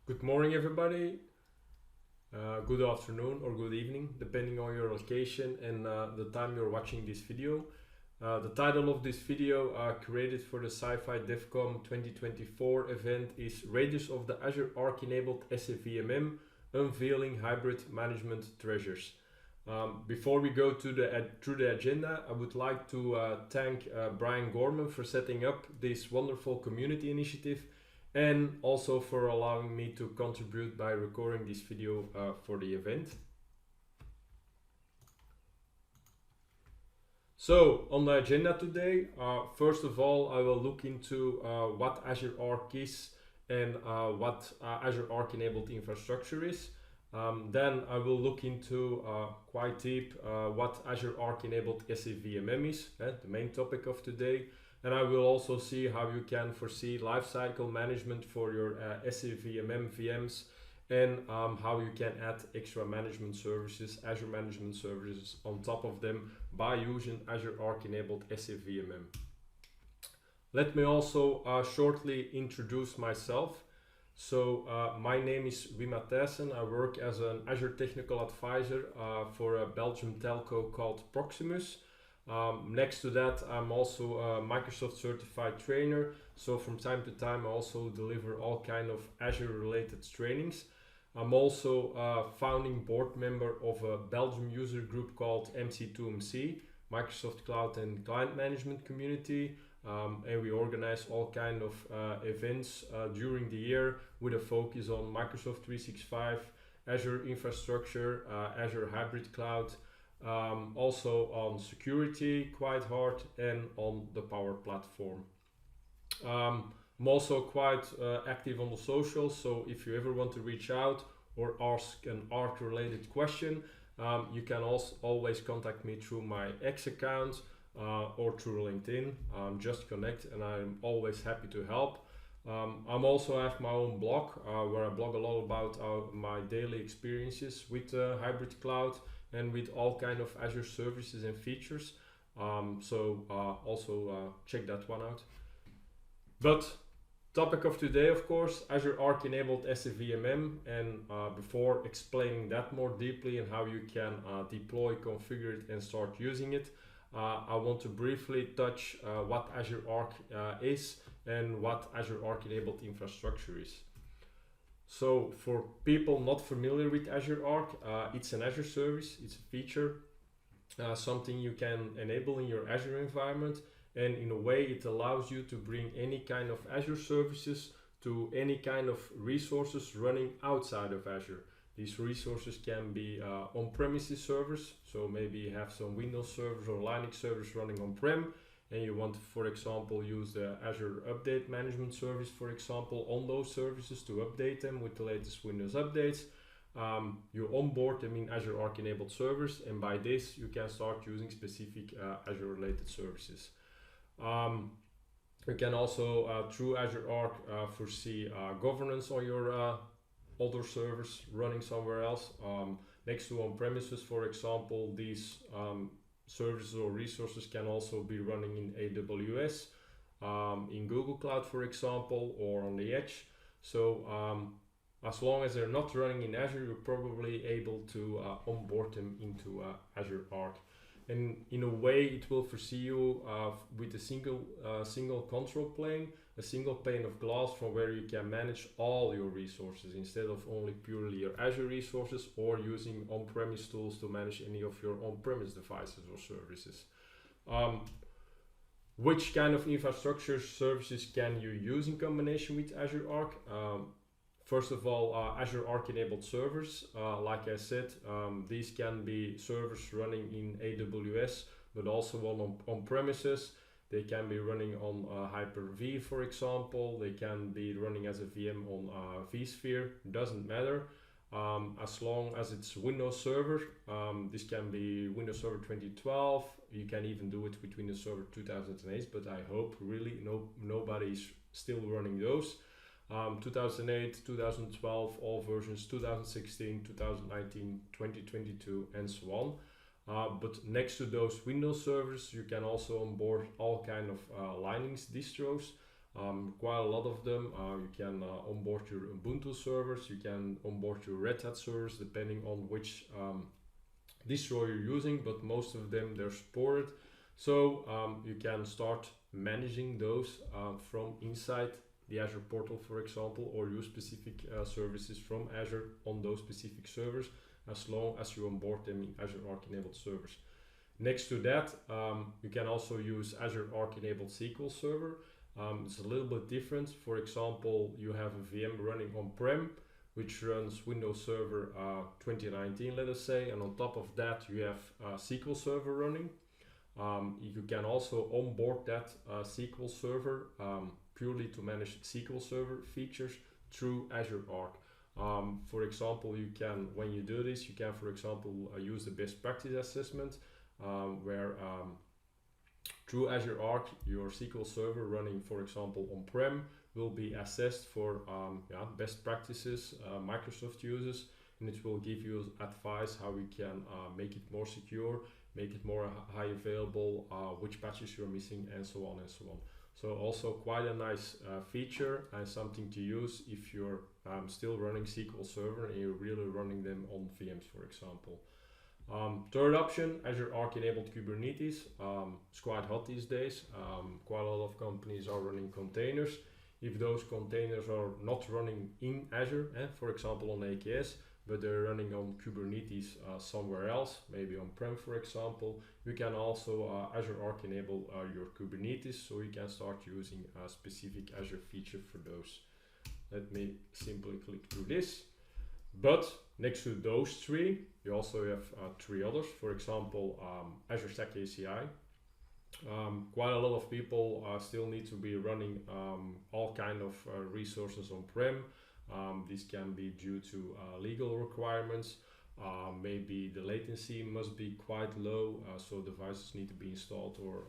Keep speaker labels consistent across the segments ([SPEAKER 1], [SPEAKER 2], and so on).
[SPEAKER 1] Good morning, everybody. Good afternoon or good evening, depending on your location and the time you're watching this video. The title of this video, created for the SciFiDevCon 2024 event, is Raiders of the Azure Arc Enabled SCVMM, Unveiling Hybrid Management Treasures. Before we go through the agenda, I would like to thank Brian Gorman for setting up this wonderful community initiative, and also for allowing me to contribute by recording this video for the event. So on the agenda today, first of all, I will look into what Azure Arc is and what Azure Arc enabled infrastructure is. Then I will look into quite deep what Azure Arc enabled SCVMM is, the main topic of today. And I will also see how you can foresee lifecycle management for your SCVMM VMs, and how you can add extra management services, Azure management services on top of them by using Azure Arc enabled SCVMM. Let me also shortly introduce myself. So my name is Wim Matthijssen. I work as an Azure technical advisor for a Belgian telco called Proximus. Next to that, I'm also a Microsoft certified trainer. So from time to time, I also deliver all kind of Azure related trainings. I'm also a founding board member of a Belgium user group called MC2MC, Microsoft Cloud and Client Management Community. And we organize all kind of events during the year with a focus on Microsoft 365, Azure infrastructure, Azure hybrid cloud, also on security quite hard, and on the Power Platform. I'm also quite active on the socials, so if you ever want to reach out or ask an ARC related question, you can also always contact me through my X account or through LinkedIn. Just connect and I'm always happy to help. I'm also have my own blog where I blog a lot about my daily experiences with hybrid cloud and with all kind of Azure services and features. Also check that one out. But topic of today, of course, Azure Arc enabled SCVMM, and before explaining that more deeply and how you can deploy, configure it and start using it, I want to briefly touch what Azure Arc is and what Azure Arc enabled infrastructure is. So for people not familiar with Azure Arc, it's an Azure service, it's a feature, something you can enable in your Azure environment, and in a way it allows you to bring any kind of Azure services to any kind of resources running outside of Azure. These resources can be on-premises servers, so maybe you have some Windows servers or Linux servers running on-prem, and you want to, for example, use the Azure Update Management Service, for example, on those services to update them with the latest Windows updates. You onboard them in Azure Arc enabled servers, and by this you can start using specific Azure related services. You can also, through Azure Arc, foresee governance on your other servers running somewhere else. Next to on-premises, for example, these services or resources can also be running in AWS, in Google Cloud, for example, or on the edge. So as long as they're not running in Azure, you're probably able to onboard them into Azure Arc. And in a way, it will foresee you with a single control plane, a single pane of glass from where you can manage all your resources instead of only purely your Azure resources or using on-premise tools to manage any of your on-premise devices or services. Which kind of infrastructure services can you use in combination with Azure Arc? First of all, Azure Arc enabled servers. Like I said, these can be servers running in AWS, but also on premises. They can be running on Hyper-V, for example. They can be running as a VM on vSphere. Doesn't matter. As long as it's Windows Server, this can be Windows Server 2012. You can even do it with Windows Server 2008, but I hope really nobody's still running those. 2008, 2012, all versions, 2016, 2019, 2022, and so on. But next to those Windows servers, you can also onboard all kind of Linux distros. Quite a lot of them. You can onboard your Ubuntu servers, you can onboard your Red Hat servers depending on which distro you're using, but most of them they're supported. So you can start managing those from inside the Azure portal, for example, or use specific services from Azure on those specific servers as long as you onboard them in Azure Arc enabled servers. Next to that, you can also use Azure Arc enabled SQL Server. It's a little bit different. For example, you have a VM running on-prem, which runs Windows Server 2019, let us say, and on top of that, you have SQL Server running. You can also onboard that SQL Server purely to manage SQL Server features through Azure Arc. For example, you can, when you do this, you can, for example, use the best practice assessment, where through Azure Arc, your SQL Server running, for example, on-prem will be assessed for best practices Microsoft uses, and it will give you advice how we can make it more secure, make it more high available, which patches you're missing, and so on and so on. So also quite a nice feature and something to use if you're still running SQL Server and you're really running them on VMs, for example. Third option, Azure Arc enabled Kubernetes. It's quite hot these days. Quite a lot of companies are running containers. If those containers are not running in Azure, for example on AKS, but they're running on Kubernetes somewhere else, maybe on-prem for example, you can also Azure Arc enable your Kubernetes, so you can start using a specific Azure feature for those. Let me simply click through this. But next to those three, you also have three others. For example, Azure Stack ACI. Quite a lot of people still need to be running all kind of resources on-prem. This can be due to legal requirements. Maybe the latency must be quite low, so devices need to be installed or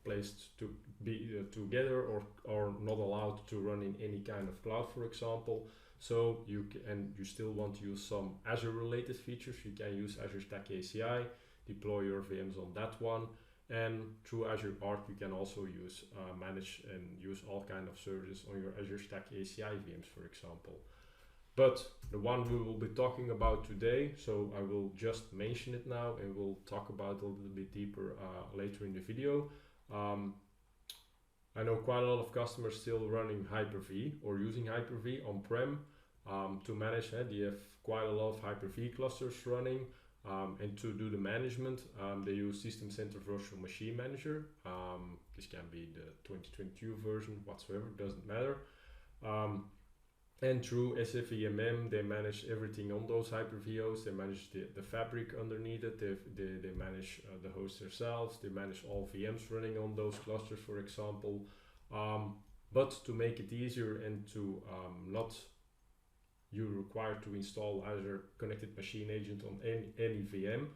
[SPEAKER 1] placed to be together, or not allowed to run in any kind of cloud, for example. So you still want to use some Azure related features. You can use Azure Stack ACI, deploy your VMs on that one, and through Azure Arc you can also use manage and use all kind of services on your Azure Stack ACI VMs, for example. But the one we will be talking about today, so I will just mention it now and we'll talk about it a little bit deeper later in the video. I know quite a lot of customers still running Hyper-V or using Hyper-V on-prem to manage. They have quite a lot of Hyper-V clusters running, and to do the management, they use System Center Virtual Machine Manager. This can be the 2022 version, whatsoever, doesn't matter. And through SCVMM, they manage everything on those Hyper-VOs. They manage the fabric underneath it. They manage the host themselves. They manage all VMs running on those clusters, for example. But to make it easier and to not you require to install Azure Connected Machine Agent on any VM,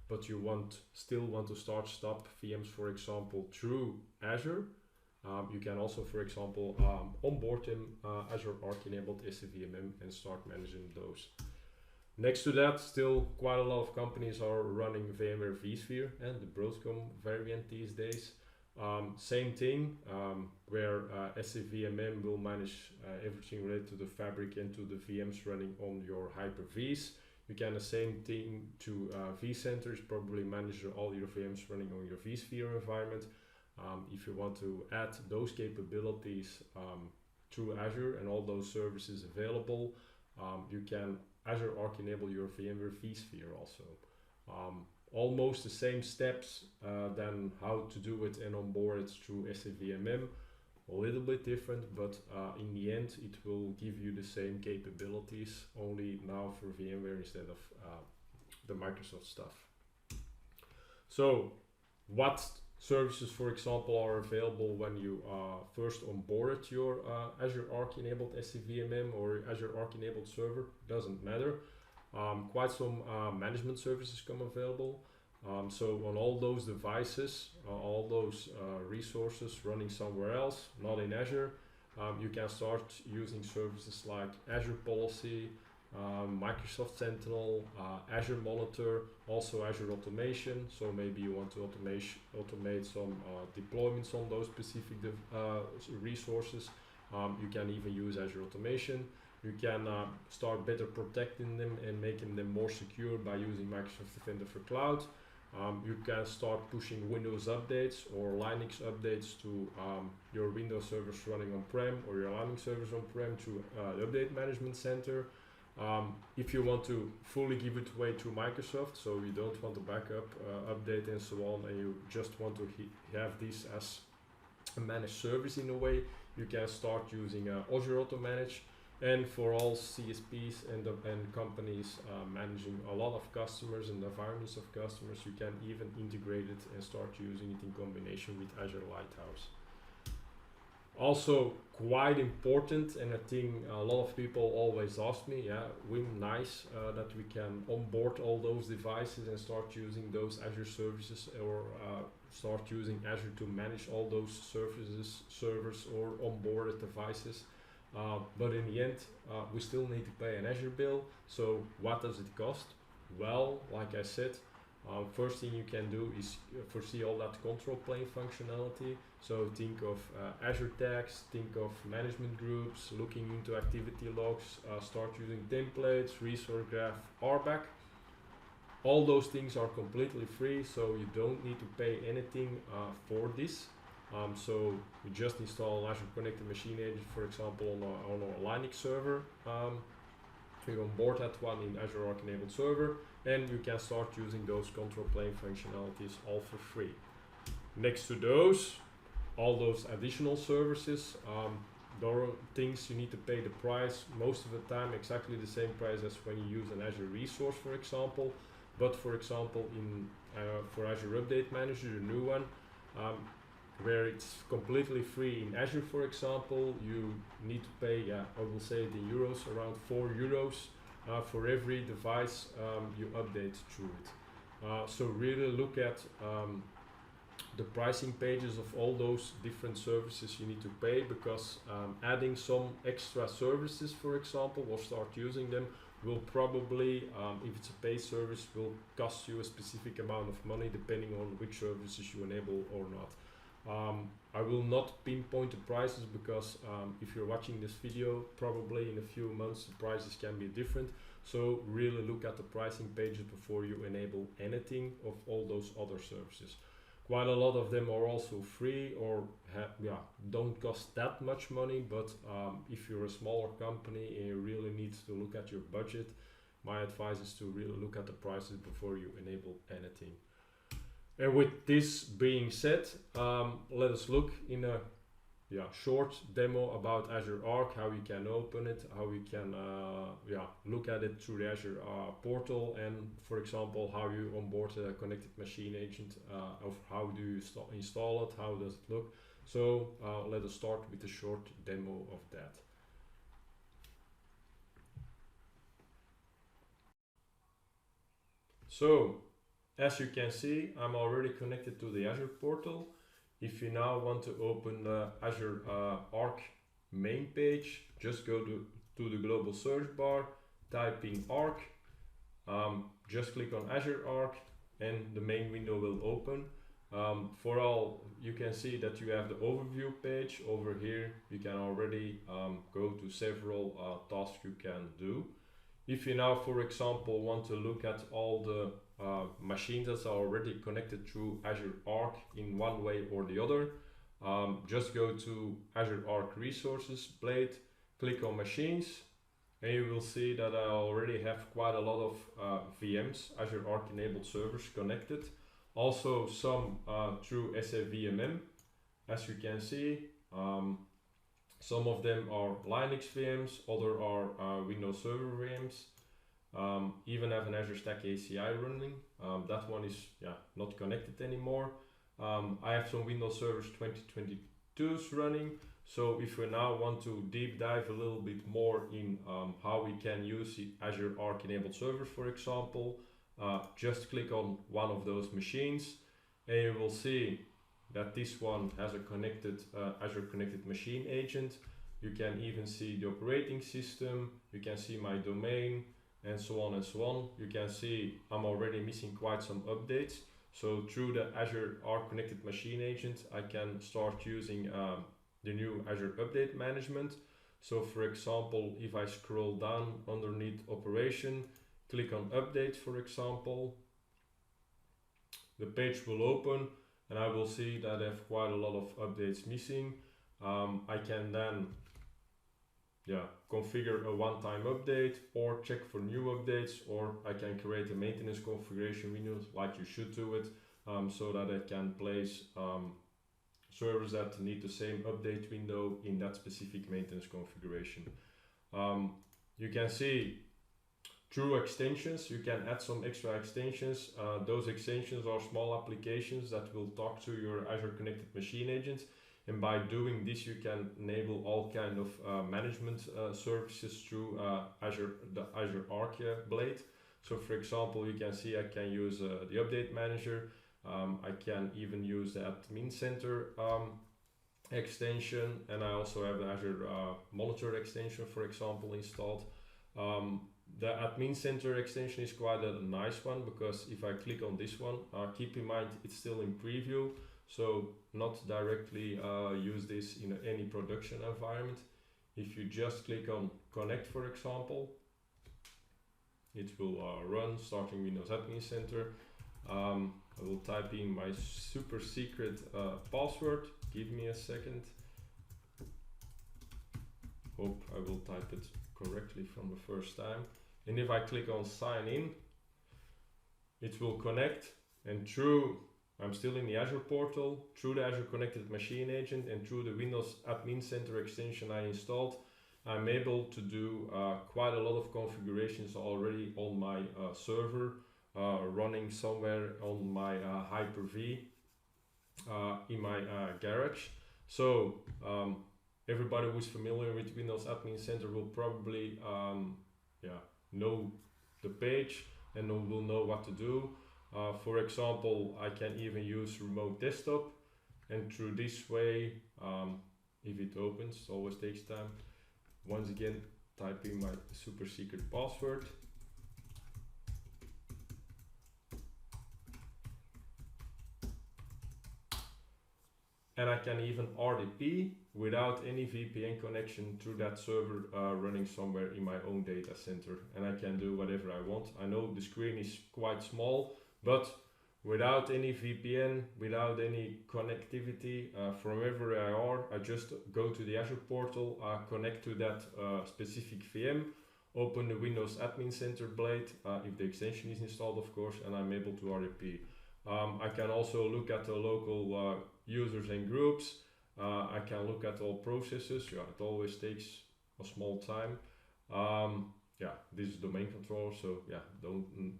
[SPEAKER 1] but you still want to stop VMs, for example, through Azure. You can also, for example, onboard them Azure Arc enabled SCVMM and start managing those. Next to that, still quite a lot of companies are running VMware vSphere and the Broadcom variant these days. Same thing, where SCVMM will manage everything related to the fabric and to the VMs running on your Hyper-Vs. You can the same thing to vCenters, probably manage all your VMs running on your vSphere environment. If you want to add those capabilities through Azure and all those services available, you can Azure Arc enable your VMware vSphere also. Almost the same steps than how to do it and onboard it through SCVMM. A little bit different, but in the end it will give you the same capabilities, only now for VMware instead of the Microsoft stuff. So what services, for example, are available when you first onboarded your Azure Arc enabled SCVMM or Azure Arc enabled server? Doesn't matter. Quite some management services come available. So on all those devices, all those resources running somewhere else, not in Azure, you can start using services like Azure Policy, Microsoft Sentinel, Azure Monitor, also Azure Automation. So maybe you want to automate some deployments on those specific resources. You can even use Azure Automation. You can start better protecting them and making them more secure by using Microsoft Defender for Cloud. You can start pushing Windows updates or Linux updates to your Windows servers running on-prem or your Linux servers on-prem through the Update Management Center. If you want to fully give it away to Microsoft, so you don't want to backup, update and so on, and you just want to have this as a managed service in a way, you can start using Azure Auto Manage. And for all CSPs and companies managing a lot of customers and environments of customers, you can even integrate it and start using it in combination with Azure Lighthouse. Also quite important, and I think a lot of people always ask me, nice that we can onboard all those devices and start using those Azure services, or start using Azure to manage all those services, servers or onboarded devices. But in the end, we still need to pay an Azure bill. So what does it cost? Well, like I said, first thing you can do is foresee all that control plane functionality. So think of Azure tags, think of management groups, looking into activity logs, start using templates, resource graph, RBAC. All those things are completely free, so you don't need to pay anything for this. So you just install an Azure Connected Machine Agent, for example, on a Linux server. You onboard that one in Azure Arc enabled server, and you can start using those control plane functionalities all for free. Next to those, all those additional services, there are things you need to pay the price most of the time, exactly the same price as when you use an Azure resource, for example. But for example, for Azure Update Manager, the new one, where it's completely free in Azure, for example, you need to pay, I will say it in euros, around 4 euros for every device you update through it. So really look at the pricing pages of all those different services you need to pay, because adding some extra services, for example, or start using them, will probably, if it's a paid service, will cost you a specific amount of money depending on which services you enable or not. I will not pinpoint the prices, because if you're watching this video, probably in a few months the prices can be different. So really look at the pricing pages before you enable anything of all those other services. Quite a lot of them are also free or don't cost that much money, but if you're a smaller company and you really need to look at your budget, my advice is to really look at the prices before you enable anything. And with this being said, let us look in a short demo about Azure Arc, how you can open it, how you can look at it through the Azure portal, and for example, how you onboard a connected machine agent, of how do you install it, how does it look. So let us start with a short demo of that. So, as you can see, I'm already connected to the Azure portal. If you now want to open the Azure Arc main page, just go to the global search bar, type in Arc, just click on Azure Arc, and the main window will open. For all, you can see that you have the overview page over here. You can already go to several tasks you can do. If you now, for example, want to look at all the machines that are already connected through Azure Arc in one way or the other, just go to Azure Arc Resources Blade, click on Machines, and you will see that I already have quite a lot of VMs, Azure Arc enabled servers connected. Also some through SCVMM, as you can see. Some of them are Linux VMs, other are Windows Server VMs. Even have an Azure Stack ACI running. That one is not connected anymore. I have some Windows Servers 2022s running. So if we now want to deep dive a little bit more in how we can use the Azure Arc enabled servers, for example, just click on one of those machines and you will see that this one has a connected Azure Connected Machine Agent. You can even see the operating system, you can see my domain, and so on and so on. You can see I'm already missing quite some updates. So through the Azure Arc Connected Machine Agent, I can start using the new Azure Update Management. So for example, if I scroll down underneath Operation, click on Update, for example, the page will open and I will see that I have quite a lot of updates missing. I can then configure a one-time update or check for new updates, or I can create a maintenance configuration window like you should do it, so that I can place servers that need the same update window in that specific maintenance configuration. You can see through extensions, you can add some extra extensions. Those extensions are small applications that will talk to your Azure Connected Machine Agent. And by doing this, you can enable all kind of management services through the Azure Arc Blade. So for example, you can see I can use the Update Manager. I can even use the Admin Center extension. And I also have the Azure Monitor extension, for example, installed. The Admin Center extension is quite a nice one, because if I click on this one, keep in mind it's still in preview. So not directly use this in any production environment. If you just click on Connect, for example, it will run starting Windows Admin Center. I will type in my super secret password. Give me a second. Hope I will type it correctly from the first time. And if I click on Sign In, it will connect, and I'm still in the Azure portal, through the Azure Connected Machine Agent and through the Windows Admin Center extension I installed, I'm able to do quite a lot of configurations already on my server, running somewhere on my Hyper-V in my garage. So everybody who's familiar with Windows Admin Center will probably know the page and will know what to do. For example, I can even use remote desktop, and through this way, if it opens, it always takes time. Once again, type in my super secret password. And I can even RDP without any VPN connection through that server running somewhere in my own data center. And I can do whatever I want. I know the screen is quite small, but without any VPN, without any connectivity, from wherever I are, I just go to the Azure portal, connect to that specific VM, open the Windows Admin Center blade, if the extension is installed, of course, and I'm able to RDP. I can also look at the local users and groups. I can look at all processes. Yeah, it always takes a small time. This is domain controller, so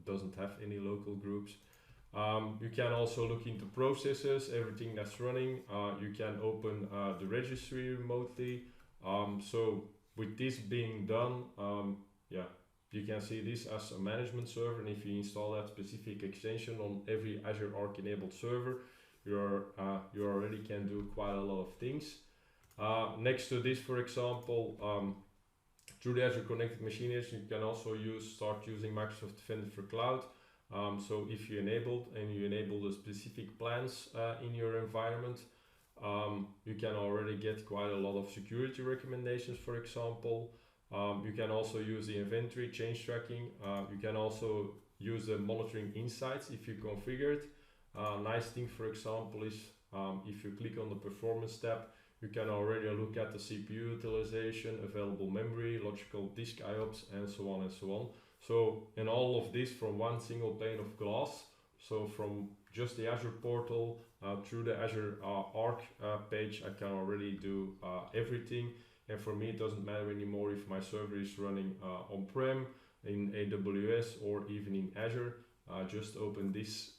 [SPEAKER 1] doesn't have any local groups. You can also look into processes, everything that's running. You can open the registry remotely. So with this being done, you can see this as a management server, and if you install that specific extension on every Azure Arc enabled server, you already can do quite a lot of things. Next to this, for example, through the Azure Connected Machine Agent, you can also start using Microsoft Defender for Cloud. So if you enable the specific plans in your environment, you can already get quite a lot of security recommendations, for example. You can also use the inventory change tracking. You can also use the monitoring insights if you configure it. Nice thing, for example, is if you click on the performance tab, you can already look at the CPU utilization, available memory, logical disk IOPS, and so on and so on. So, and all of this from one single pane of glass. So from just the Azure portal through the Azure Arc page, I can already do everything. And for me, it doesn't matter anymore if my server is running on-prem, in AWS, or even in Azure. Just open this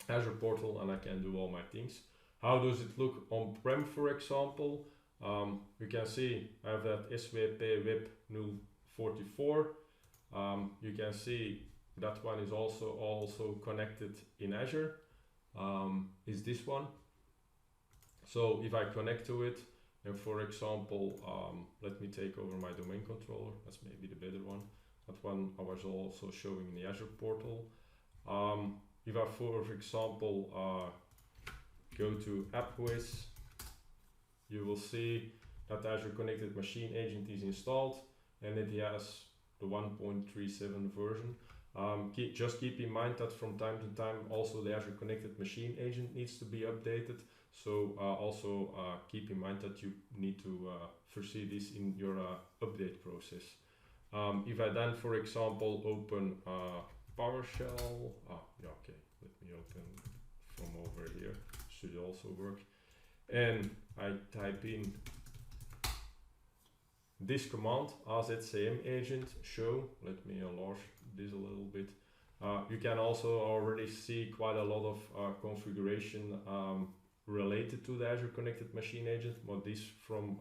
[SPEAKER 1] Azure portal and I can do all my things. How does it look on-prem, for example? You can see I have that SWP Web 044. You can see that one is also connected in Azure. Is this one. So if I connect to it And for example, let me take over my domain controller. That's maybe the better one. That one I was also showing in the Azure portal. If I, for example, go to AppWiz, you will see that the Azure Connected Machine Agent is installed and it has the 1.37 version. Just keep in mind that from time to time also the Azure Connected Machine Agent needs to be updated. So also keep in mind that you need to foresee this in your update process. If I then, for example, open PowerShell, yeah, okay, let me open from over here, should also work, and I type in this command, AZCM agent show, let me enlarge this a little bit. You can also already see quite a lot of configuration related to the Azure Connected Machine Agent, but this from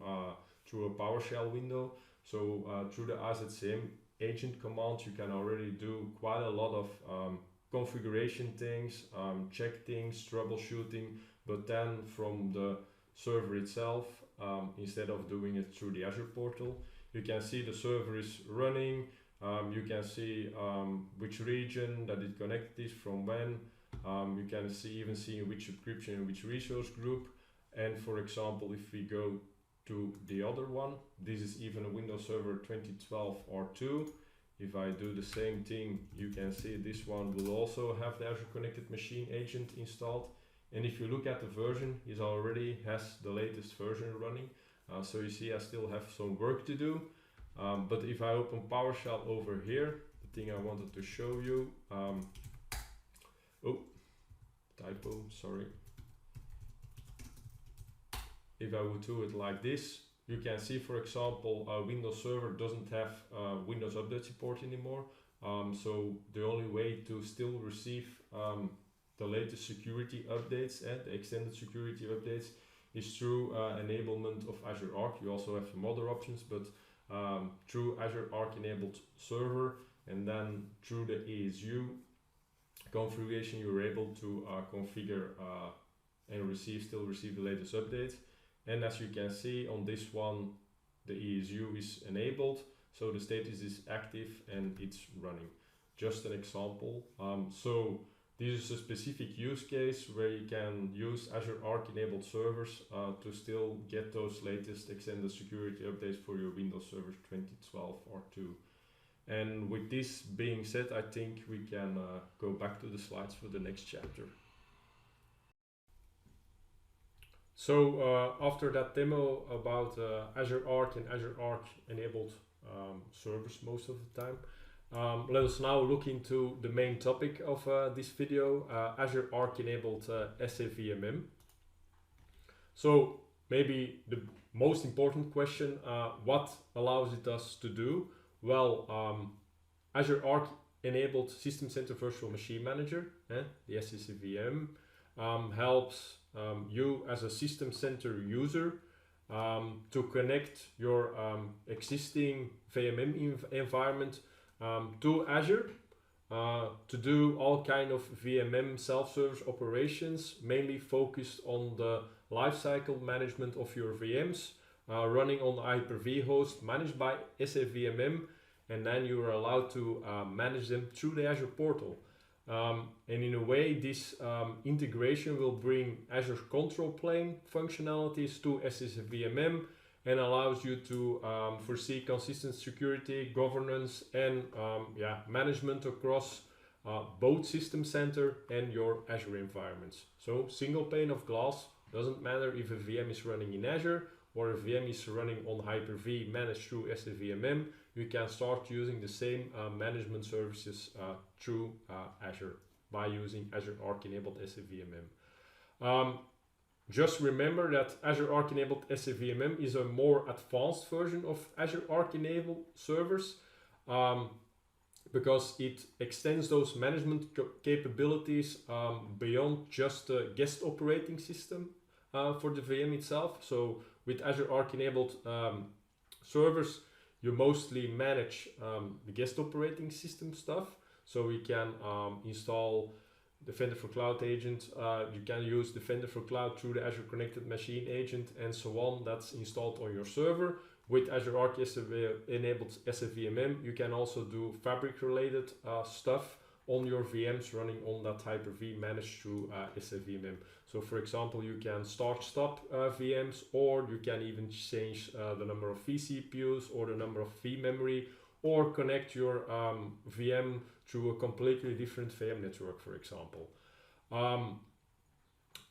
[SPEAKER 1] through a PowerShell window. So through the AZCM agent command, you can already do quite a lot of configuration things, check things, troubleshooting, but then from the server itself, instead of doing it through the Azure portal, you can see the server is running. You can see which region that it connected is from when. You can even see which subscription and which resource group. And for example, if we go to the other one, this is even a Windows Server 2012 R2. If I do the same thing, you can see this one will also have the Azure Connected Machine Agent installed. And if you look at the version, it already has the latest version running. So you see I still have some work to do. But if I open PowerShell over here, the thing I wanted to show you, oh, typo, sorry. If I would do it like this, you can see, for example, Windows Server doesn't have Windows Update support anymore. So the only way to still receive the latest security updates and the extended security updates is through enablement of Azure Arc. You also have some other options, but through Azure Arc enabled server, and then through the ASU configuration, you're able to configure and still receive the latest updates. And as you can see on this one, the ASU is enabled, so the status is active and it's running. Just an example. So this is a specific use case where you can use Azure Arc enabled servers to still get those latest extended security updates for your Windows Server 2012 R2. And with this being said, I think we can go back to the slides for the next chapter. So after that demo about Azure Arc and Azure Arc enabled servers most of the time, let us now look into the main topic of this video, Azure Arc enabled SCVMM. So maybe the most important question, what allows it us to do? Well, Azure Arc enabled System Center Virtual Machine Manager, the SCVMM, helps you as a System Center user to connect your existing VMM environment to Azure to do all kind of VMM self-service operations, mainly focused on the lifecycle management of your VMs, running on the Hyper-V host managed by SCVMM, and then you are allowed to manage them through the Azure portal. And in a way, this integration will bring Azure control plane functionalities to SCVMM and allows you to foresee consistent security, governance, and management across both System Center and your Azure environments. So single pane of glass, doesn't matter if a VM is running in Azure or a VM is running on Hyper-V managed through SCVMM, you can start using the same management services through Azure by using Azure Arc enabled SCVMM. Just remember that Azure Arc enabled SCVMM is a more advanced version of Azure Arc enabled servers because it extends those management capabilities beyond just the guest operating system for the VM itself. So with Azure Arc enabled servers, you mostly manage the guest operating system stuff. So we can install Defender for Cloud agent. You can use Defender for Cloud through the Azure Connected Machine agent and so on. That's installed on your server. With Azure Arc enabled SCVMM, you can also do Fabric related stuff on your VMs running on that Hyper-V managed through SCVMM. So for example, you can start-stop VMs, or you can even change the number of vCPUs or the number of vMemory, or connect your VM through a completely different VM network, for example.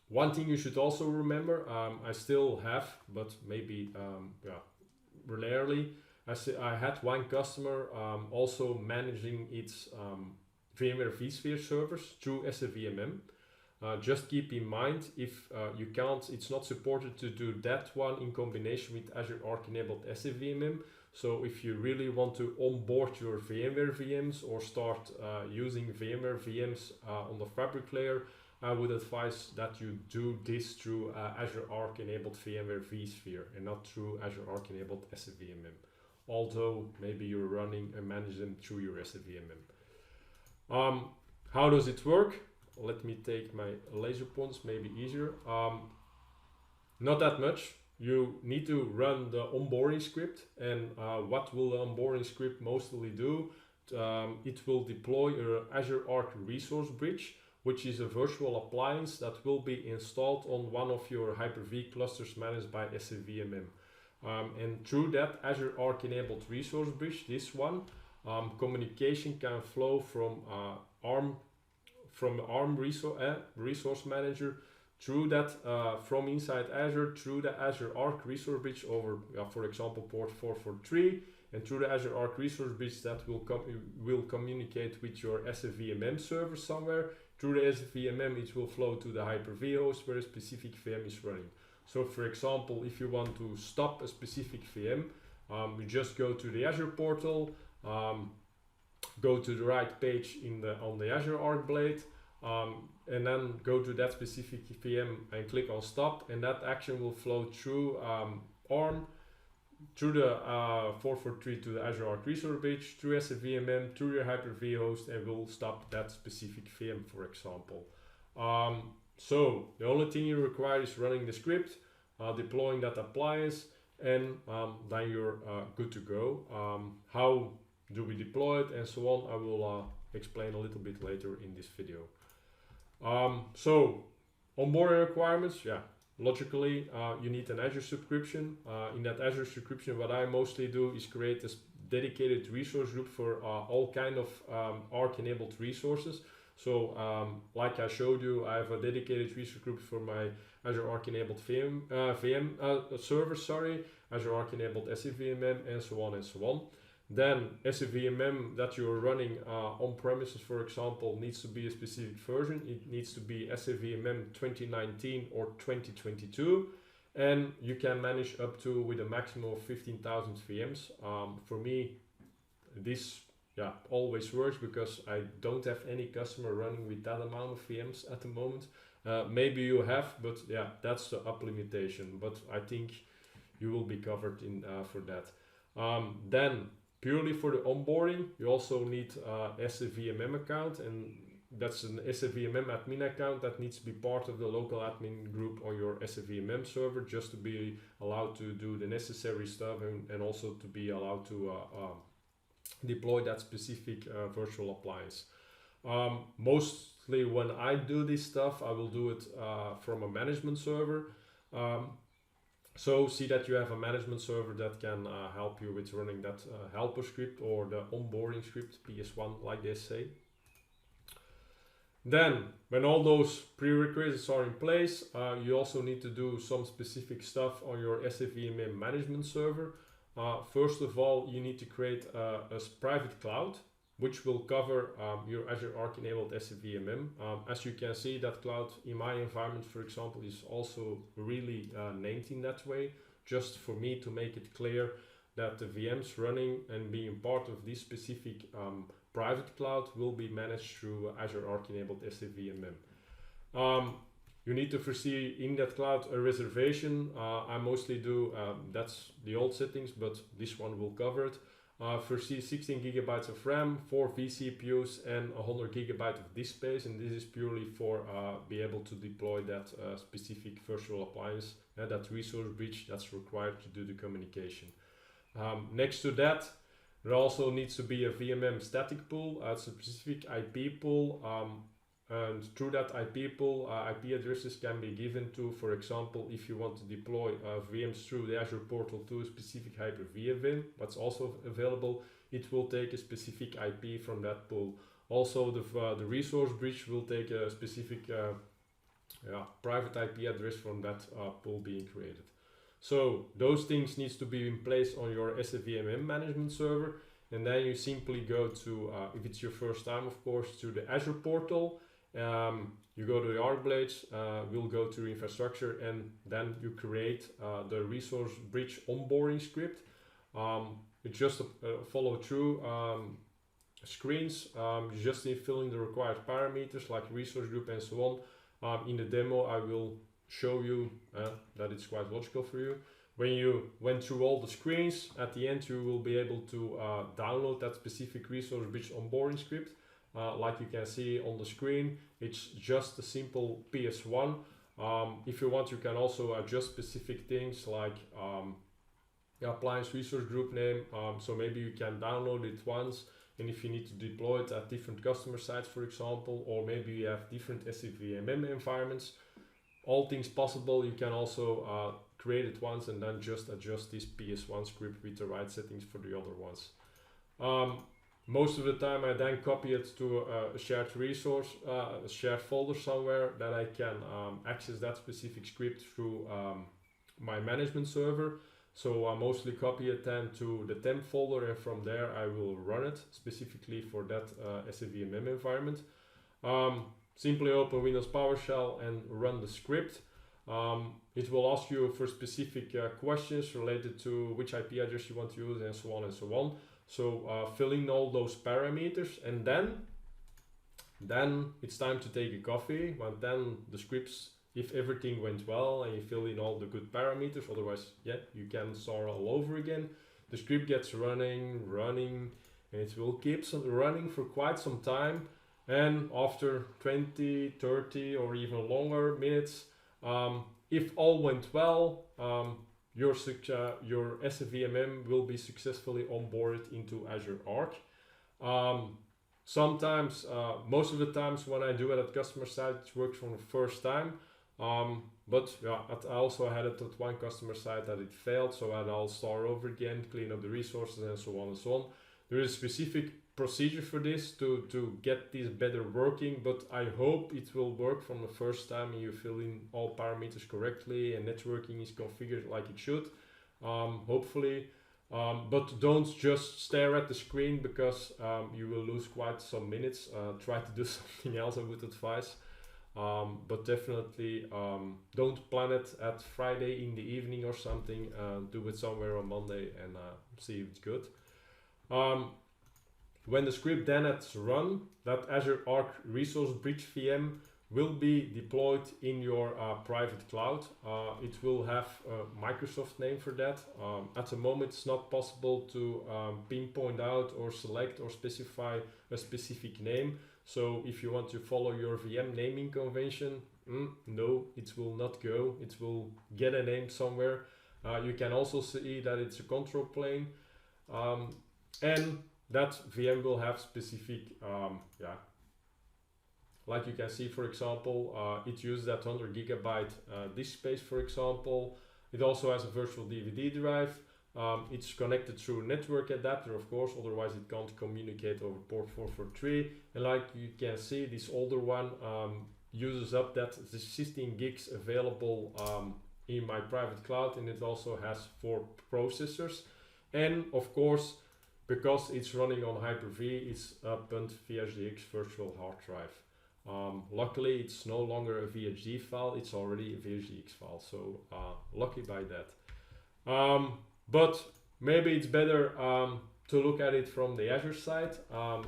[SPEAKER 1] One thing you should also remember, I still have, but maybe rarely, I had one customer also managing its VMware vSphere servers through SCVMM. Just keep in mind, if you can't, it's not supported to do that one in combination with Azure Arc enabled SCVMM. So if you really want to onboard your VMware VMs or start using VMware VMs on the Fabric layer, I would advise that you do this through Azure Arc enabled VMware vSphere and not through Azure Arc enabled SCVMM. Although maybe you're running and manage them through your SCVMM. How does it work? Let me take my laser points, maybe easier. Not that much. You need to run the onboarding script, and what will the onboarding script mostly do? It will deploy your Azure Arc Resource Bridge, which is a virtual appliance that will be installed on one of your Hyper-V clusters managed by SCVMM. And through that Azure Arc enabled Resource Bridge, this one, communication can flow from ARM resource manager through that from inside Azure through the Azure Arc Resource Bridge over, for example, port 443, and through the Azure Arc Resource Bridge that will communicate with your SCVMM server somewhere. Through the SCVMM, it will flow to the Hyper-V host where a specific VM is running. So, for example, if you want to stop a specific VM, you just go to the Azure portal. Go to the right page on the Azure Arc Blade, and then go to that specific VM and click on stop, and that action will flow through ARM, through the 443 to the Azure Arc Resource Bridge, through SCVMM, through your Hyper-V host, and will stop that specific VM, for example. So the only thing you require is running the script, deploying that appliance, and then you're good to go. How do we deploy it and so on, I will explain a little bit later in this video. So onboarding requirements, logically you need an Azure subscription. In that Azure subscription, what I mostly do is create a dedicated resource group for all kind of Arc enabled resources. So like I showed you, I have a dedicated resource group for my Azure Arc enabled VM server, Azure Arc enabled SCVMM, and so on and so on. Then SCVMM that you're running on premises, for example, needs to be a specific version. It needs to be SCVMM 2019 or 2022, and you can manage up to with a maximum of 15,000 VMs. For me, this always works because I don't have any customer running with that amount of VMs at the moment. Maybe you have, but that's the up limitation. But I think you will be covered in for that. Then purely for the onboarding, you also need SCVMM account, and that's an SCVMM admin account that needs to be part of the local admin group on your SCVMM server, just to be allowed to do the necessary stuff and also to be allowed to deploy that specific virtual appliance. Mostly when I do this stuff, I will do it from a management server. So see that you have a management server that can help you with running that helper script or the onboarding script, PS1 like they say. Then when all those prerequisites are in place, you also need to do some specific stuff on your SCVMM management server. First of all, you need to create a private cloud, which will cover your Azure Arc enabled SCVMM. As you can see, that cloud in my environment, for example, is also really named in that way, just for me to make it clear that the VMs running and being part of this specific private cloud will be managed through Azure Arc enabled SCVMM. You need to foresee in that cloud a reservation. I mostly do, that's the old settings, but this one will cover it. foresee 16 gigabytes of RAM, 4 vCPUs, and 100 gigabytes of disk space. And this is purely for be able to deploy that specific virtual appliance, that resource bridge that's required to do the communication. Next to that, there also needs to be a VMM static pool. It's a specific IP pool. And through that IP pool, IP addresses can be given to, for example, if you want to deploy VMs through the Azure portal to a specific Hyper-V event, what's also available, it will take a specific IP from that pool. Also, the resource bridge will take a specific private IP address from that pool being created. So those things needs to be in place on your SCVMM management server, and then you simply go to, if it's your first time, of course, to the Azure portal. You go to the ArcBlades, we'll go to infrastructure, and then you create the resource bridge onboarding script. It's just follow through screens. You just need to fill in the required parameters like resource group and so on. In the demo, I will show you that it's quite logical for you. When you went through all the screens, at the end you will be able to download that specific resource bridge onboarding script. Like you can see on the screen, it's just a simple PS1. If you want, you can also adjust specific things like appliance resource group name. So maybe you can download it once, and if you need to deploy it at different customer sites, for example, or maybe you have different SCVMM environments, all things possible. You can also create it once and then just adjust this PS1 script with the right settings for the other ones. Most of the time I then copy it to a shared resource, a shared folder somewhere that I can access that specific script through my management server. So I mostly copy it then to the temp folder, and from there I will run it specifically for that SCVMM environment. Simply open Windows PowerShell and run the script. It will ask you for specific questions related to which IP address you want to use and so on and so on. So fill in all those parameters, and then it's time to take a coffee. But then the scripts, if everything went well and you fill in all the good parameters, otherwise, yeah, you can start all over again. The script gets running, and it will keep running for quite some time. And after 20, 30 or even longer minutes, if all went well, your SCVMM will be successfully onboarded into Azure Arc. Sometimes, most of the times when I do it at customer site, it works for the first time. But yeah, I also had it at one customer site that it failed, so I'll start over again, clean up the resources and so on and so on. There is a specific procedure for this to get this better working, but I hope it will work from the first time and you fill in all parameters correctly and networking is configured like it should, hopefully. But don't just stare at the screen, because you will lose quite some minutes. Try to do something else, I would advise. But definitely don't plan it at Friday in the evening or something. Do it somewhere on Monday and see if it's good. When the script then has run, that Azure Arc Resource Bridge VM will be deployed in your private cloud. It will have a Microsoft name for that. At the moment, it's not possible to pinpoint out or select or specify a specific name. So if you want to follow your VM naming convention, no, it will not go. It will get a name somewhere. You can also see that it's a control plane. And that VM will have specific, like you can see, for example, it uses that 100 gigabyte disk space, for example. It also has a virtual DVD drive. It's connected through a network adapter, of course, otherwise it can't communicate over port 443. And like you can see, this older one uses up that the 16 gigs available in my private cloud, and it also has 4 processors. And of course, because it's running on Hyper-V, it's up on VHDX virtual hard drive. Luckily, it's no longer a VHD file, it's already a VHDX file, so lucky by that. But maybe it's better to look at it from the Azure side.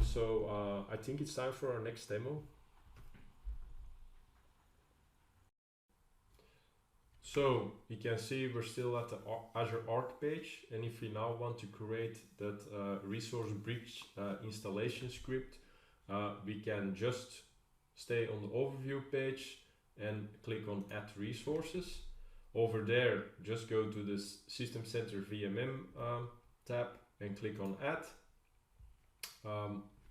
[SPEAKER 1] So I think it's time for our next demo. So you can see we're still at the Azure Arc page, and if we now want to create that resource bridge installation script, we can just stay on the overview page and click on add resources. Over there, just go to this System Center VMM tab and click on add.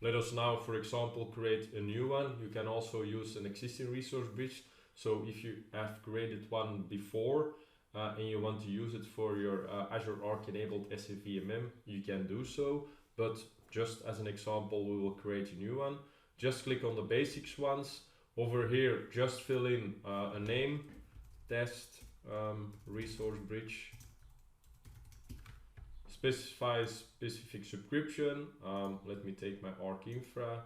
[SPEAKER 1] Let us now, for example, create a new one. You can also use an existing resource bridge. So if you have created one before and you want to use it for your Azure Arc enabled SCVMM, you can do so. But just as an example, we will create a new one. Just click on the basics ones. Over here, just fill in a name, test, resource bridge. Specify specific subscription. Let me take my Arc Infra.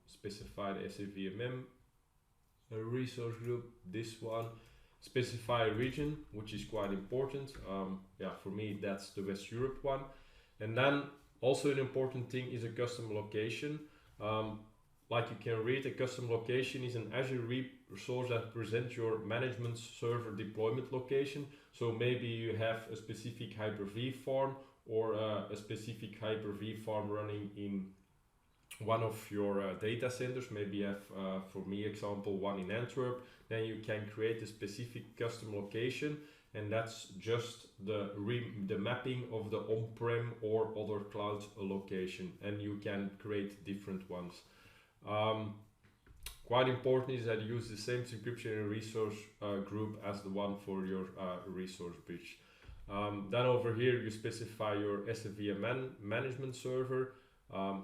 [SPEAKER 1] Specify the SCVMM resource group, this one. Specify a region, which is quite important. Yeah, for me that's the West Europe one. And then also an important thing is a custom location. Like you can read, a custom location is an Azure resource that presents your management server deployment location. So maybe you have a specific Hyper-V farm or a specific Hyper-V farm running in one of your data centers. Maybe you have, for me example, one in Antwerp. Then you can create a specific custom location, and that's just the mapping of the on-prem or other cloud location, and you can create different ones. Quite important is that you use the same subscription and resource group as the one for your resource bridge. Then over here you specify your SCVMM management server.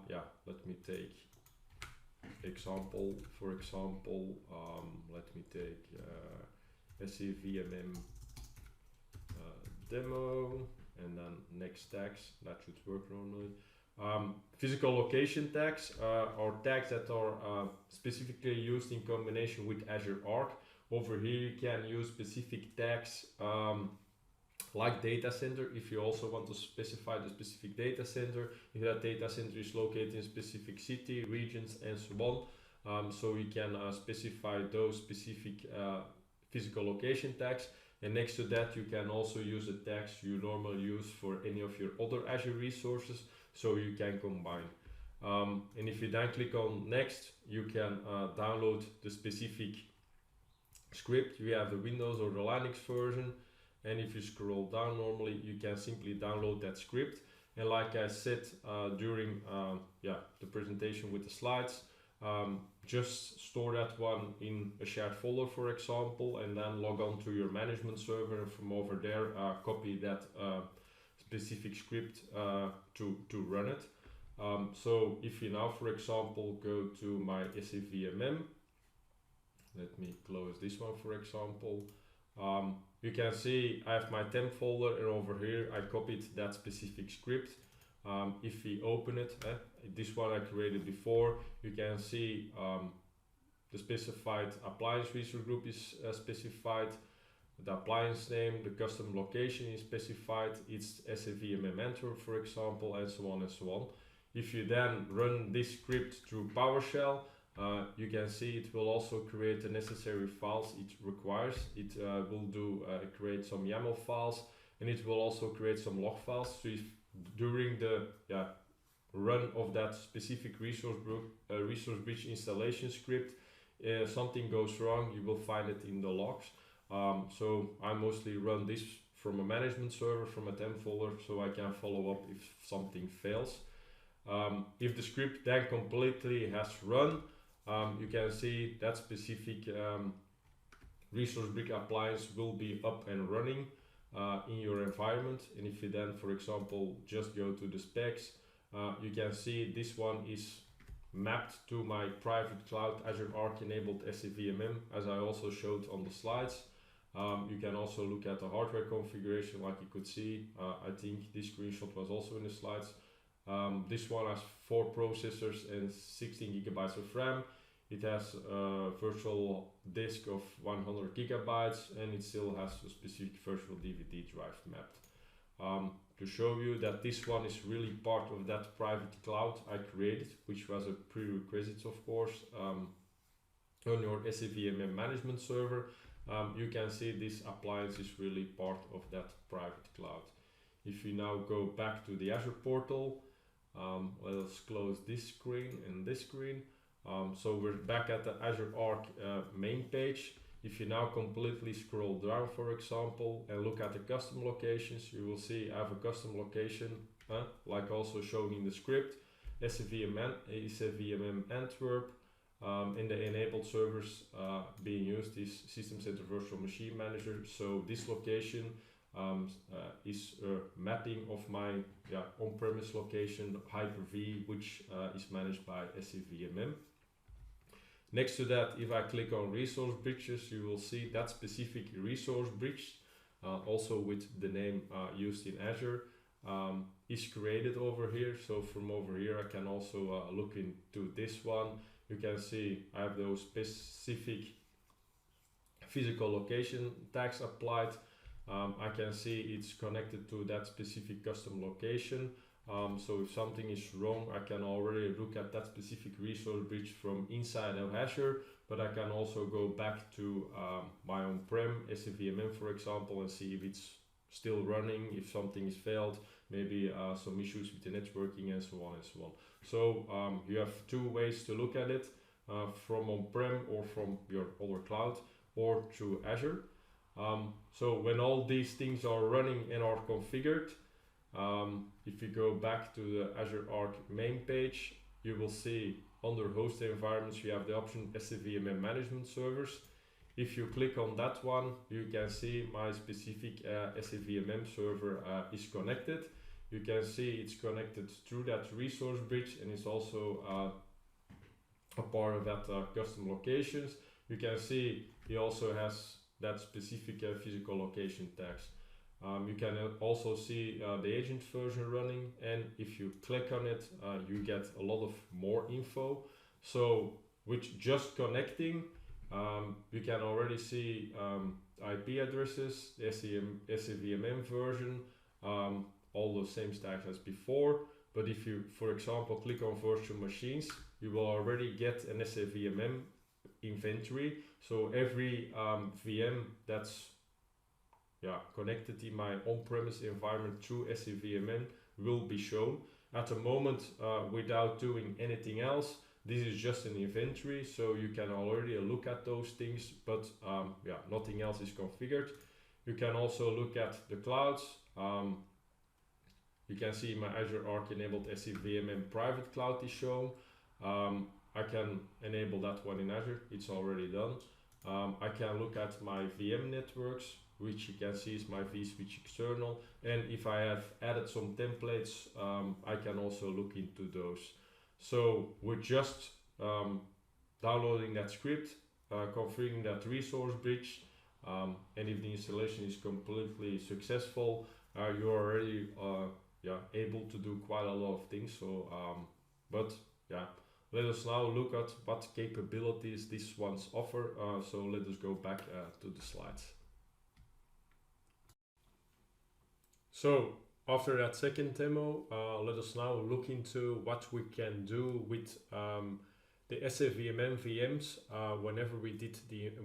[SPEAKER 1] Yeah, let me take example. For example, let me take SCVMM demo, and then next tags. That should work normally. Physical location tags are tags that are specifically used in combination with Azure Arc. Over here you can use specific tags like data center if you also want to specify the specific data center, if that data center is located in a specific city, regions, and so on. So you can specify those specific physical location tags. And next to that you can also use the tags you normally use for any of your other Azure resources, so you can combine. And if you then click on next, you can download the specific script. You have the Windows or the Linux version, and if you scroll down normally you can simply download that script. And like I said during the presentation with the slides, just store that one in a shared folder, for example, and then log on to your management server, and from over there copy that specific script to run it. So if you now, for example, go to my SCVMM, let me close this one, for example, you can see I have my temp folder, and over here I copied that specific script. If we open it, this one I created before, you can see the specified appliance resource group is specified, the appliance name, the custom location is specified, it's SCVMM Antwerp, for example, and so on and so on. If you then run this script through PowerShell, you can see it will also create the necessary files it requires. It will create some YAML files, and it will also create some log files. So if during the run of that specific resource bridge installation script something goes wrong, you will find it in the logs. So I mostly run this from a management server, from a temp folder, so I can follow up if something fails. If the script then completely has run, you can see that specific resource bridge appliance will be up and running in your environment. And if you then, for example, just go to the specs, you can see this one is mapped to my private cloud Azure Arc enabled SCVMM, as I also showed on the slides. You can also look at the hardware configuration, like you could see. I think this screenshot was also in the slides. This one has 4 processors and 16 gigabytes of RAM. It has a virtual disk of 100 gigabytes, and it still has a specific virtual DVD drive mapped. To show you that this one is really part of that private cloud I created, which was a prerequisite, of course, on your SCVMM management server. you can see this appliance is really part of that private cloud. If you now go back to the Azure portal, let us close this screen and this screen. So we're back at the Azure Arc main page. If you now completely scroll down, for example, and look at the custom locations, you will see I have a custom location, like also shown in the script, SCVMM Antwerp, and the enabled servers being used is System Center Virtual Machine Manager. So this location is a mapping of my on-premise location, Hyper-V, which is managed by SCVMM. Next to that, if I click on resource bridges, you will see that specific resource bridge, also with the name used in Azure, is created over here. So from over here, I can also look into this one. You can see I have those specific physical location tags applied. I can see it's connected to that specific custom location. So if something is wrong, I can already look at that specific resource bridge from inside of Azure, but I can also go back to my on-prem SCVMM, for example, and see if it's still running, if something is failed, maybe some issues with the networking and so on and so on. So you have two ways to look at it, from on-prem or from your other cloud or through Azure. So when all these things are running and are configured, if you go back to the Azure Arc main page, you will see under hosted environments, you have the option SCVMM management servers. If you click on that one, you can see my specific SCVMM server is connected. You can see it's connected through that resource bridge, and it's also a part of that custom locations. You can see he also has that specific physical location tags. You can also see the agent version running, and if you click on it, you get a lot of more info. So with just connecting, you can already see IP addresses, the SCVMM version, all the same stacks as before. But if you, for example, click on virtual machines, you will already get an SCVMM inventory. So every VM that's connected in my on-premise environment through SCVMM will be shown. At the moment, without doing anything else, this is just an inventory, so you can already look at those things, but nothing else is configured. You can also look at the clouds. You can see my Azure Arc enabled SCVMM private cloud is shown. I can enable that one in Azure, it's already done. I can look at my VM networks, which you can see is my vSwitch external. And if I have added some templates, I can also look into those. So we're just downloading that script, configuring that resource bridge, and if the installation is completely successful, you're already able to do quite a lot of things. So, let us now look at what capabilities these ones offer. So let us go back to the slides. So after that second demo, let us now look into what we can do with the SCVMM VMs whenever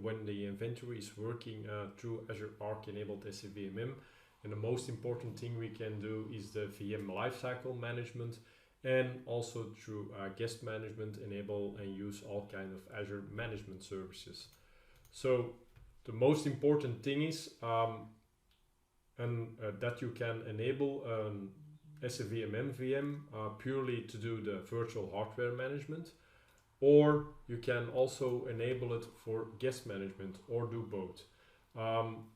[SPEAKER 1] when the inventory is working through Azure Arc enabled SCVMM. And the most important thing we can do is the VM lifecycle management, and also through guest management enable and use all kinds of Azure management services. So the most important thing is that you can enable an SCVMM VM purely to do the virtual hardware management, or you can also enable it for guest management, or do both.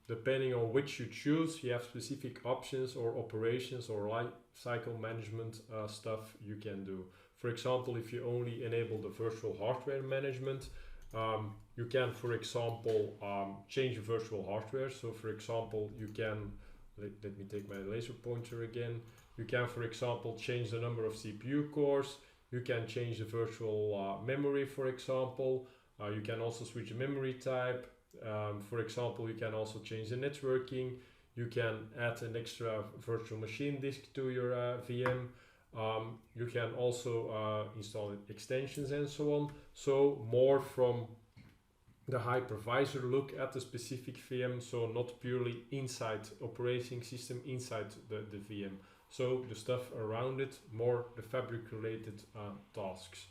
[SPEAKER 1] Depending on which you choose, you have specific options or operations or life cycle management stuff you can do. For example, if you only enable the virtual hardware management, you can, for example, change the virtual hardware. So for example, you can, let me take my laser pointer again. You can, for example, change the number of CPU cores. You can change the virtual memory, for example. You can also switch the memory type. For example, you can also change the networking. You can add an extra virtual machine disk to your VM. You can also install extensions and so on. So more from the hypervisor look at the specific VM, so not purely inside operating system, inside the VM. So the stuff around it, more the fabric related tasks.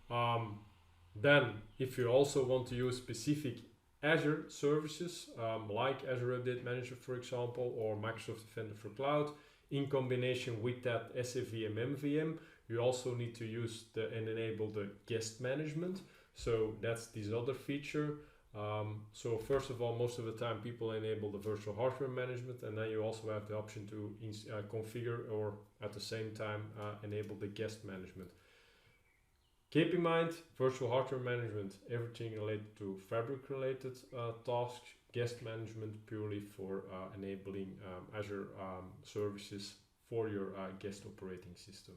[SPEAKER 1] Then if you also want to use specific Azure services, like Azure Update Manager, for example, or Microsoft Defender for Cloud, in combination with that SCVMM VM, you also need to use and enable the guest management. So that's this other feature. So first of all, most of the time people enable the virtual hardware management, and then you also have the option to configure or at the same time enable the guest management. Keep in mind, virtual hardware management, everything related to fabric related tasks, guest management purely for enabling Azure services for your guest operating system.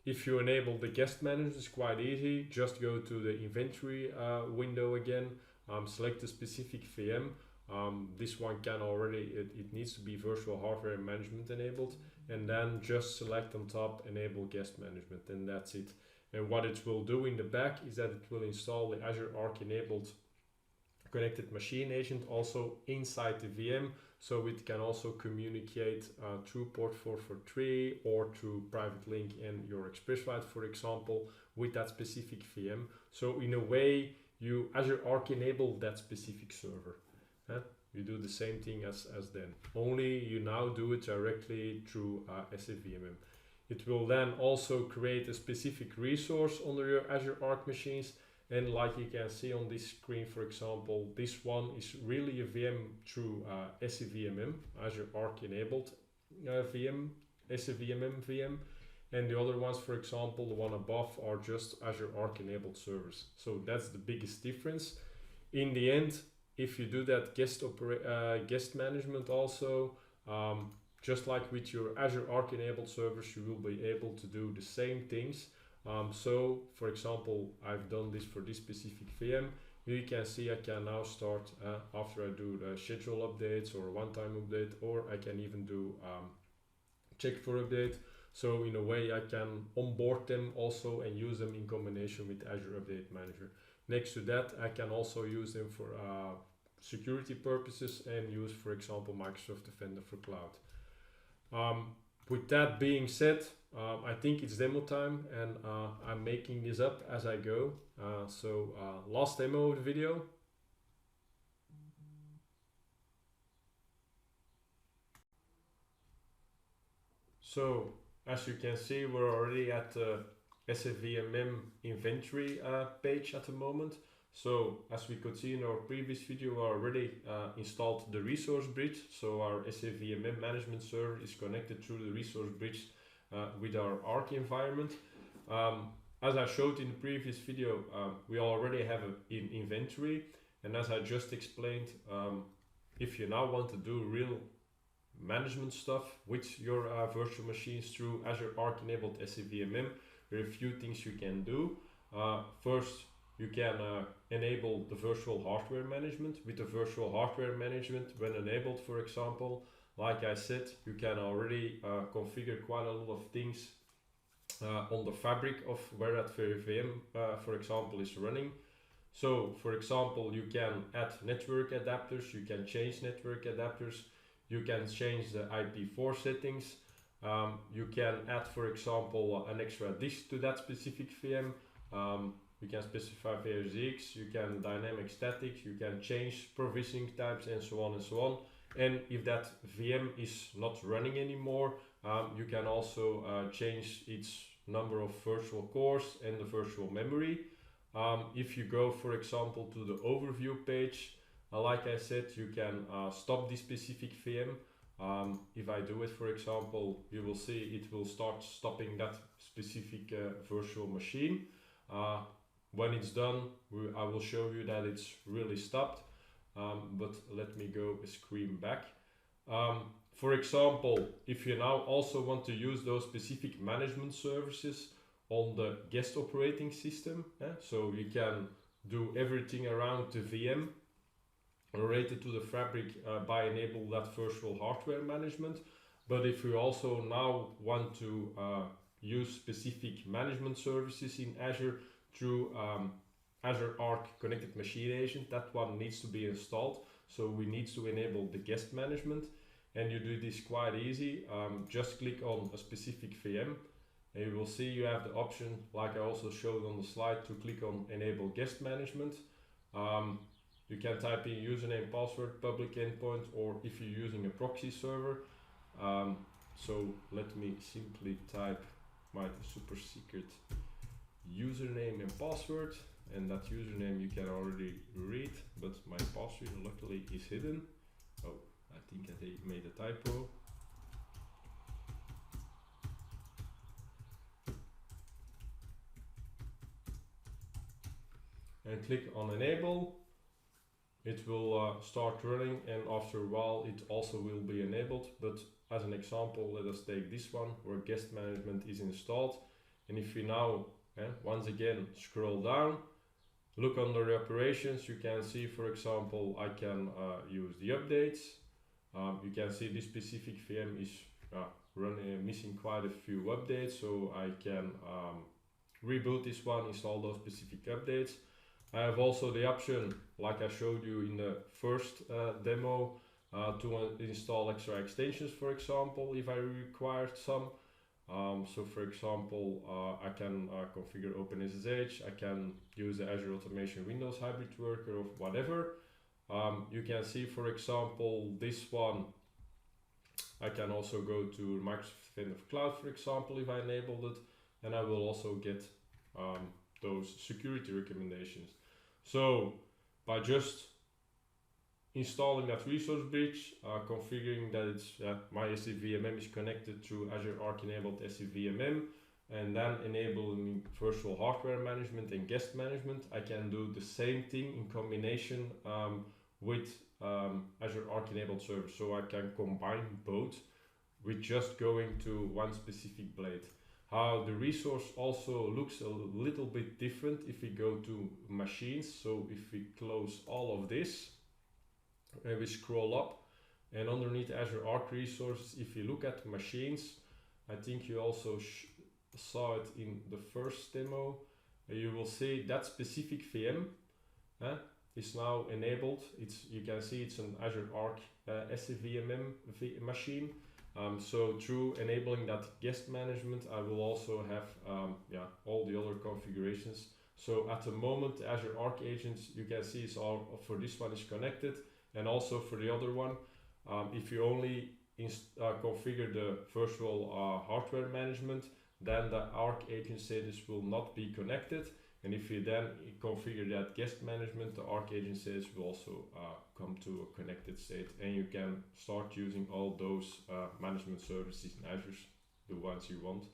[SPEAKER 1] If you enable the guest management, it's quite easy. Just go to the inventory window again, select a specific VM. This one can already, it needs to be virtual hardware management enabled, and then just select on top enable guest management, and that's it. And what it will do in the back is that it will install the Azure Arc enabled connected machine agent also inside the VM, so it can also communicate through port 443 or through private link in your ExpressWrite, for example, with that specific VM. So in a way, you Azure Arc enable that specific server. You do the same thing as then, only you now do it directly through SCVMM. It will then also create a specific resource under your Azure Arc machines. And like you can see on this screen, for example, this one is really a VM through SCVMM, Azure Arc enabled VM, SCVMM VM. And the other ones, for example, the one above, are just Azure Arc enabled servers. So that's the biggest difference. In the end, if you do that guest management also, just like with your Azure Arc enabled servers, you will be able to do the same things. So for example, I've done this for this specific VM. You can see I can now start after I do the schedule updates or one-time update, or I can even do check for update. So in a way I can onboard them also and use them in combination with Azure Update Manager. Next to that, I can also use them for security purposes and use, for example, Microsoft Defender for Cloud. With that being said, I think it's demo time, and I'm making this up as I go. Last demo of the video. So as you can see, we're already at the SCVMM inventory page at the moment. So as we could see in our previous video, we already installed the resource bridge. So our SCVMM management server is connected through the resource bridge with our Arc environment. As I showed in the previous video, we already have an inventory. And as I just explained, if you now want to do real management stuff with your virtual machines through Azure Arc enabled SCVMM, there are a few things you can do. First, you can enable the virtual hardware management. With the virtual hardware management, when enabled, for example, like I said, you can already configure quite a lot of things on the fabric of where that VM, for example, is running. So, for example, you can add network adapters, you can change network adapters, you can change the IP4 settings, you can add, for example, an extra disk to that specific VM. You can specify VRZX, you can dynamic static, you can change provisioning types, and so on and so on. And if that VM is not running anymore, you can also change its number of virtual cores and the virtual memory. If you go, for example, to the overview page, like I said, you can stop this specific VM. If I do it, for example, you will see it will start stopping that specific virtual machine. When it's done, I will show you that it's really stopped. But let me go a screen back. For example, if you now also want to use those specific management services on the guest operating system, so you can do everything around the VM related to the fabric by enable that virtual hardware management. But if you also now want to use specific management services in Azure through Azure Arc Connected Machine Agent, that one needs to be installed. So we need to enable the guest management, and you do this quite easy. Just click on a specific VM, and you will see you have the option, like I also showed on the slide, to click on Enable Guest Management. You can type in username, password, public endpoint, or if you're using a proxy server. So let me simply type my super secret username and password, and that username you can already read, but my password luckily is hidden. Oh, I think I made a typo. And click on enable. It will start running, and after a while it also will be enabled. But as an example, let us take this one where guest management is installed. And if we now once again scroll down, look under the operations, you can see, for example, I can use the updates. You can see this specific VM is running, missing quite a few updates, so I can reboot this one, install those specific updates. I have also the option, like I showed you in the first demo, to install extra extensions, for example, if I required some. So for example, I can configure OpenSSH, I can use the Azure Automation Windows Hybrid Worker or whatever. You can see, for example, this one, I can also go to Microsoft Defender Cloud, for example, if I enabled it, and I will also get those security recommendations. So by just installing that resource bridge, configuring that it's my SCVMM is connected to Azure Arc enabled SCVMM, and then enabling virtual hardware management and guest management, I can do the same thing in combination with Azure Arc enabled servers. So I can combine both with just going to one specific blade. How the resource also looks a little bit different if we go to machines. So if we close all of this and we scroll up, and underneath Azure Arc resources, if you look at machines, I think you also saw it in the first demo, you will see that specific VM is now enabled. You can see it's an Azure Arc SCVMM machine. So through enabling that guest management, I will also have all the other configurations. So at the moment, Azure Arc agents, you can see it's all for this one is connected, and also for the other one. If you only configure the virtual hardware management, then the Arc agent status will not be connected. And if you then configure that guest management, the Arc agent status will also come to a connected state, and you can start using all those management services in Azure, the ones you want.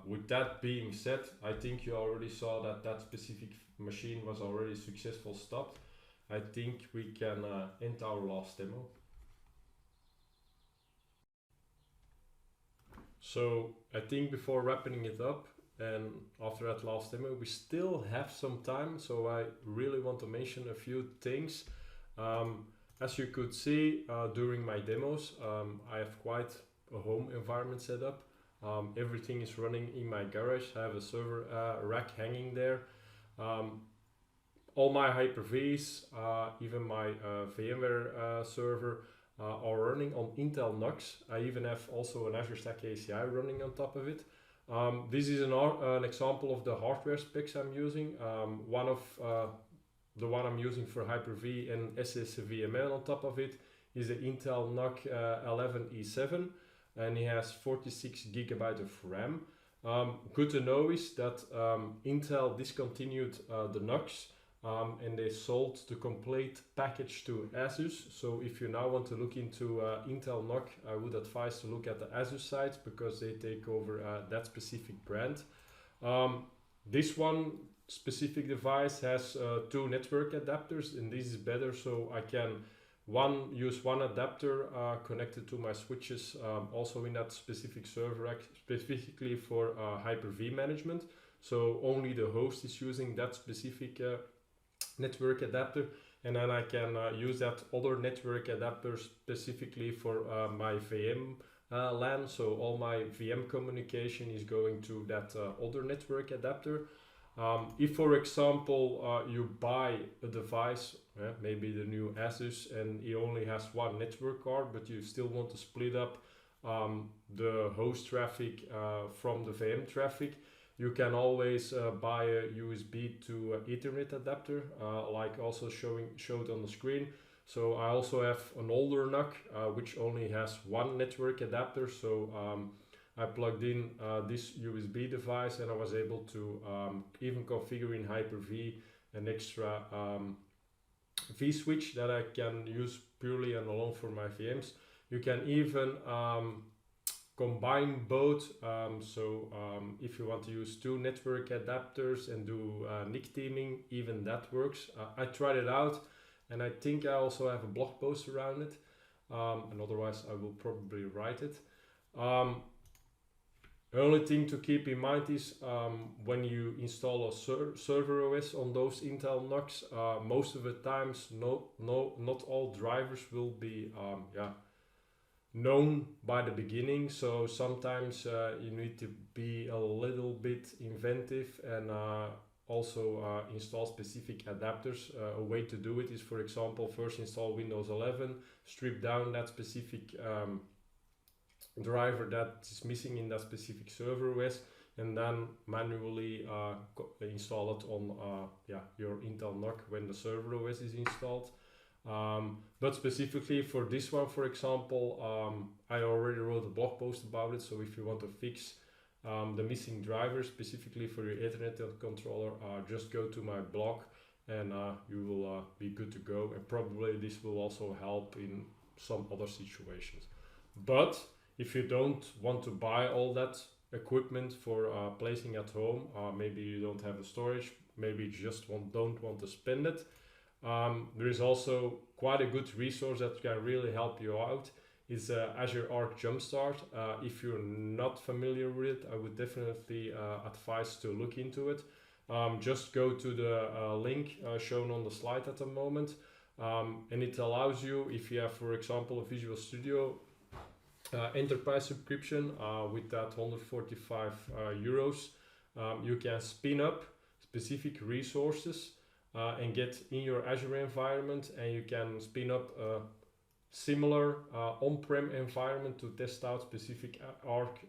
[SPEAKER 1] With that being said, I think you already saw that that specific machine was already successful stopped. I think we can end our last demo. So I think before wrapping it up, and after that last demo, we still have some time, so I really want to mention a few things. As you could see during my demos, I have quite a home environment set up. Everything is running in my garage. I have a server rack hanging there. All my Hyper-Vs, even my VMware server, are running on Intel NUCs. I even have also an Azure Stack ACI running on top of it. This is an example of the hardware specs I'm using. One of the one I'm using for Hyper-V and SCVMM on top of it is the Intel NUC 11E7, and it has 46 GB of RAM. Good to know is that Intel discontinued the NUCs. And they sold the complete package to Asus. So if you now want to look into Intel NUC, I would advise to look at the Asus site, because they take over that specific brand. This one specific device has two network adapters, and this is better, so I can use one adapter connected to my switches, also in that specific server rack, specifically for Hyper-V management. So only the host is using that specific network adapter, and then I can use that other network adapter specifically for my VM LAN, so all my VM communication is going to that other network adapter. If, for example, you buy a device, maybe the new Asus, and it only has one network card, but you still want to split up the host traffic from the VM traffic, you can always buy a USB to Ethernet adapter, like also showed on the screen. So I also have an older NUC, which only has one network adapter. So I plugged in this USB device, and I was able to even configure in Hyper-V an extra V-switch that I can use purely and alone for my VMs. You can even combine both. If you want to use two network adapters and do NIC teaming, even that works. I tried it out, and I think I also have a blog post around it. And otherwise, I will probably write it. The only thing to keep in mind is when you install a server OS on those Intel NUCs, most of the times not all drivers will be known by the beginning. So sometimes you need to be a little bit inventive and also install specific adapters. A way to do it is, for example, first install Windows 11, strip down that specific driver that is missing in that specific server OS, and then manually install it on your Intel NUC when the server OS is installed. But specifically for this one, for example, I already wrote a blog post about it. So if you want to fix the missing driver specifically for your Ethernet controller, just go to my blog and you will be good to go. And probably this will also help in some other situations. But if you don't want to buy all that equipment for placing at home, maybe you don't have the storage, maybe you just don't want to spend it, there is also quite a good resource that can really help you out. It's Azure Arc Jumpstart. If you're not familiar with it, I would definitely advise to look into it. Just go to the link shown on the slide at the moment, and it allows you, if you have, for example, a Visual Studio enterprise subscription with that 145 euros, you can spin up specific resources and get in your Azure environment, and you can spin up a similar on-prem environment to test out specific Arc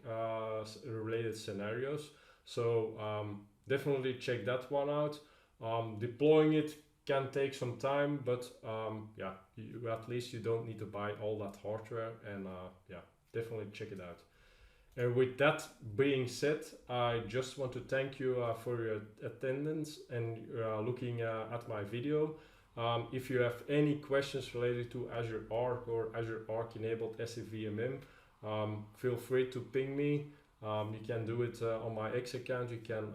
[SPEAKER 1] related scenarios. So definitely check that one out. Deploying it can take some time, but at least you don't need to buy all that hardware, and definitely check it out. And with that being said, I just want to thank you for your attendance and looking at my video. If you have any questions related to Azure Arc or Azure Arc enabled SCVMM, feel free to ping me. You can do it on my X account. You can,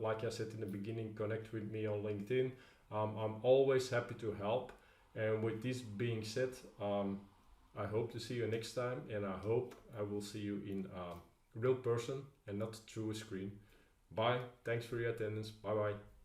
[SPEAKER 1] like I said in the beginning, connect with me on LinkedIn. I'm always happy to help. And with this being said, I hope to see you next time, and I hope I will see you in real person and not through a screen. Bye. Thanks for your attendance. Bye bye.